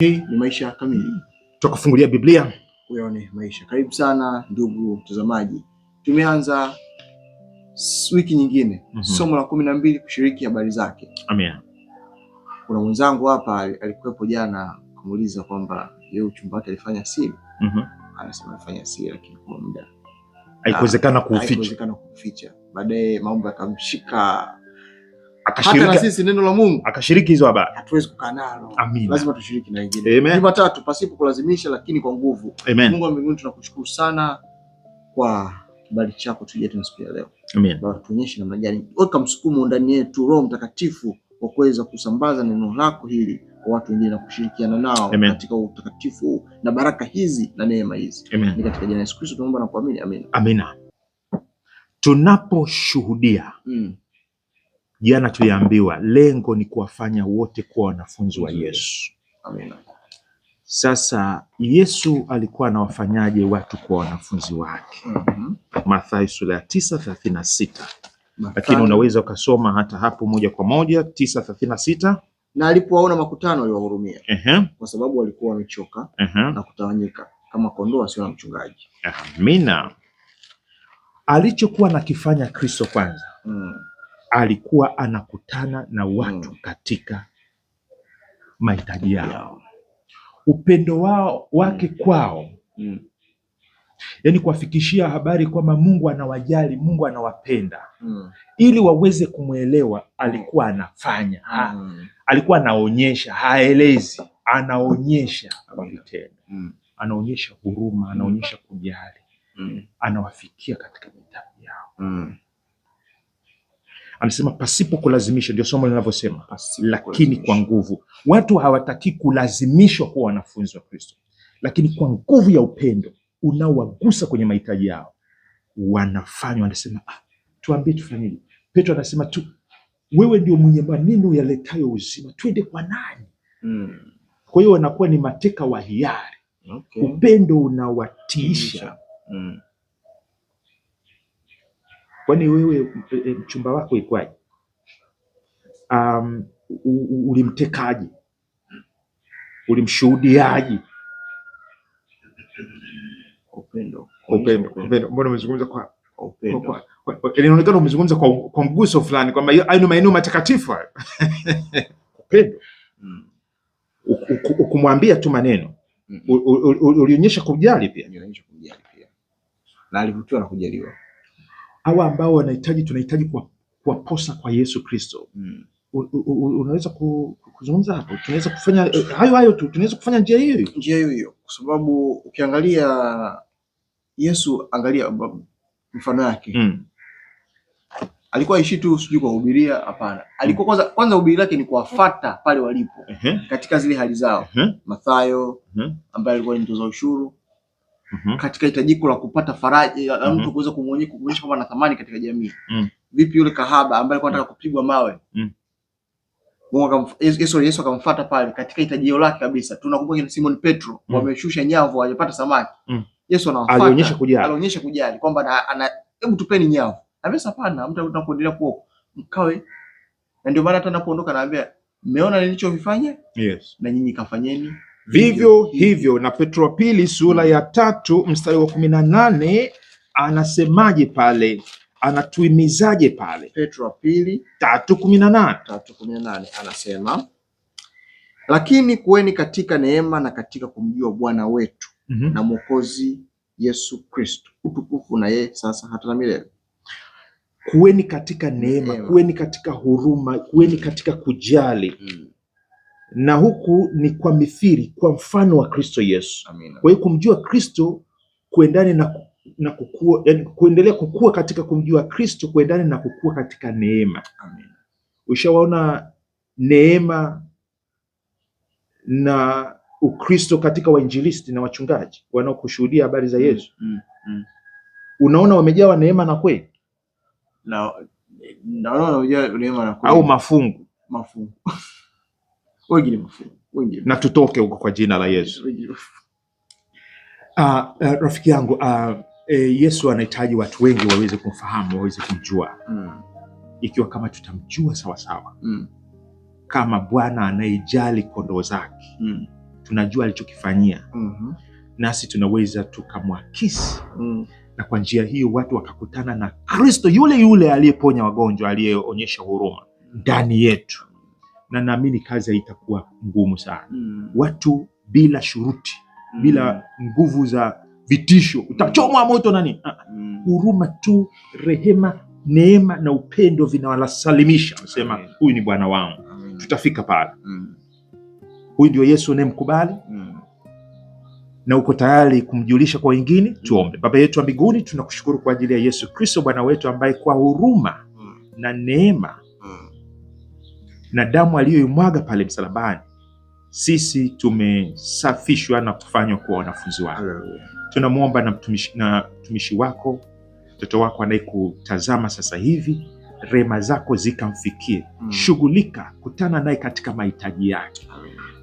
Hii ni Maisha Kamili. Tukafungulia Biblia uyaone maisha. Karibu sana ndugu mtazamaji. Tumeanza wiki nyingine, somo la 12 kushiriki habari zake. Amen. Kuna mwenzangu hapa alikuwepo jana kumuuliza kwamba yeye uchumba wake alifanya siri. Anasema alifanya siri lakini kwa muda haikuwezekana kuficha. Baadaye mambo yakamshika. Hata na sisi neno la Mungu akashiriki hizo habari. Hatuwezi kukaa nalo. Lazima tushiriki na wengine. Jumatatu pasipo kulazimisha lakini kwa nguvu. Mungu wa mbinguni tunakushukuru sana kwa kibali chako tuje tunasikia leo. Baba tuonyeshe namna gani. Weka msukumo ndani yetu Roho Mtakatifu wa kuweza kusambaza neno lako hili kwa watu wengine na kushirikiana nao katika utakatifu na baraka hizi na neema hizi. Ni katika jina la Yesu Kristo tunaomba na kuamini. Amen. Amina. Tunaposhuhudia jana tuliambiwa lengo ni kuwafanya wote kuwa wanafunzi wa Yesu. Amina. Sasa Yesu alikuwa anawafanyaje watu kuwa wanafunzi wake? Mathayo sura ya 9:36. Lakini unaweza ukasoma hata hapo moja kwa moja 9:36. Na alipowaona makutano aliwahurumia. Kwa sababu walikuwa wamechoka na kutawanyika kama kondoo wasio na mchungaji. Amina. Alichokuwa nakifanya Kristo kwanza alikuwa anakutana na watu katika mahitaji yao. Upendo wake kwao, yaani kuwafikishia habari kwamba Mungu anawajali, Mungu anawapenda, ili waweze kumwelewa. Alikuwa anafanya, alikuwa anaonyesha, haelezi, anaonyesha kwa vitendo. Anaonyesha huruma, anaonyesha kujali, anawafikia katika mahitaji yao. Anasema pasipo kulazimisha, ndio somo linavyosema, lakini kwa nguvu. Watu hawataki kulazimishwa kuwa wanafunzi wa Kristo, lakini kwa nguvu ya upendo unaowagusa kwenye mahitaji yao wanafanywa. Anasema tuambie tufanyeje? Petro anasema tu, wewe ndio mwenye maneno yaletayo uzima, twende kwa nani? Kwa hiyo wanakuwa ni mateka wa hiari. Upendo unawatiisha. Kwani wewe mchumba wako ikwaje? Ulimtekaje? Ulimshuhudiaje? Upendo. Mbona umezungumza kwa upendo? Inaonekana umezungumza kwa mguso fulani kwamba hayo ni maeneo matakatifu. Upendo. Ukumwambia tu maneno. Ulionyesha kujali pia. Na alivutiwa na kujaliwa. Hawa ambao wanahitaji, tunahitaji kuwaposa kwa Yesu Kristo. Unaweza kuzungumza hapo? Tunaweza kufanya hayo tu, tunaweza kufanya njia hiyo, kwa sababu ukiangalia Yesu, angalia mfano yake. Alikuwa ishi tu sijui kwa kuhubiria, hapana. Alikuwa kwanza hubiri lake ni kuwafuata pale walipo katika zile hali zao. Mathayo ambaye alikuwa ni mtoza ushuru, katika hitajiko la kupata faraja mtu kuweza kumwonyesha kwamba ana thamani katika jamii. Vipi yule kahaba ambaye alikuwa anataka kupigwa mawe, Yesu akamfuata pale katika hitajio lake kabisa. Tunakumbuka ni Simon Petro, wameshusha nyavu hajapata samaki. Yesu anawafuata, alionyesha kujali kwamba hebu tupeni nyavu. Amesema hapana, mtu anapoendelea kuwa mkawe. Na ndio maana hata anapoondoka anaambia, mmeona nilichofanya? Na nyinyi kafanyeni vivyo hivyo. Na Petro wa pili sura ya 3 mstari wa 18 anasemaje pale? Anatuhimizaje pale? Petro wa pili 3:18 anasema, lakini kuweni katika neema na katika kumjua Bwana wetu na Mwokozi Yesu Kristo, utukufu na yeye sasa hata na milele. Kuweni katika neema, kuweni katika huruma, kuweni katika kujali. Na huku ni kwa mithili, kwa mfano wa Kristo Yesu. Kwa hiyo kumjua Kristo kuendane na kukua, yani kuendelea kukua katika kumjua Kristo kuendane na kukua katika neema. Ushawaona neema na Ukristo katika wainjilisti na wachungaji wanaokushuhudia habari za Yesu? Unaona wamejawa neema na kweli? Naona wamejawa neema na kweli. Au mafungu wengine na tutoke huko kwa jina la Yesu. Rafiki yangu, Yesu anahitaji watu wengi waweze kumfahamu, waweze kumjua. Ikiwa kama tutamjua sawa sawa, kama Bwana anayejali kondoo zake, tunajua alichokifanyia. Nasi tunaweza tukamwakisi. Na kwa njia hiyo watu wakakutana na Kristo yule yule aliyeponya wagonjwa, aliyeonyesha huruma ndani yetu. Na naamini kazi haitakuwa ngumu sana. Watu bila shuruti, bila nguvu za vitisho, utachomwa moto nani. Huruma tu, rehema, neema na upendo vinawasalimisha. Nasema huyu ni Bwana wangu. Tutafika pale. Huyu ndio Yesu unayemkubali na uko tayari kumjulisha kwa wengine. Tuombe. Baba yetu wa mbinguni, tunakushukuru kwa ajili ya Yesu Kristo Bwana wetu, ambaye kwa huruma na neema na damu aliyoimwaga pale msalabani, sisi tumesafishwa na kufanywa kuwa wanafunzi wako. Tunamwomba na mtumishi wako, mtoto wako anayekutazama sasa hivi, rehema zako zikamfikie. Shughulika, kutana naye katika mahitaji yake.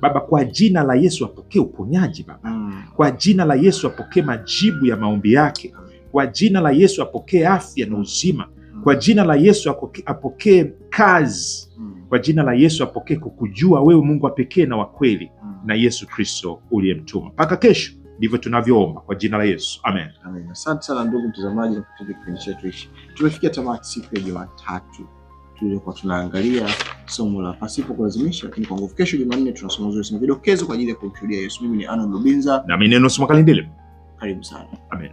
Baba, kwa jina la Yesu apokee uponyaji Baba. Kwa jina la Yesu apokee majibu ya maombi yake. Kwa jina la Yesu apokee afya na uzima. Kwa jina la Yesu apokee kazi. Kwa jina la Yesu apokee kukujua wewe Mungu wa pekee na wa kweli, na Yesu Kristo uliyemtuma. Mpaka kesho ndivyo tunavyoomba kwa jina la Yesu. Amen. Amen. Asante sana ndugu mtazamaji, na kupitia kipindi chetu hichi. Tumefikia tamati siku ya Jumatatu. Tulikuwa tunaangalia somo la pasipo kulazimisha, lakini kwa nguvu. Kesho Jumanne tunasoma zile vidokezo kwa ajili ya kumshuhudia Yesu. Mimi ni Arnold Rubinza na mimi ni Enos Makalindile. Karibu sana. Amen.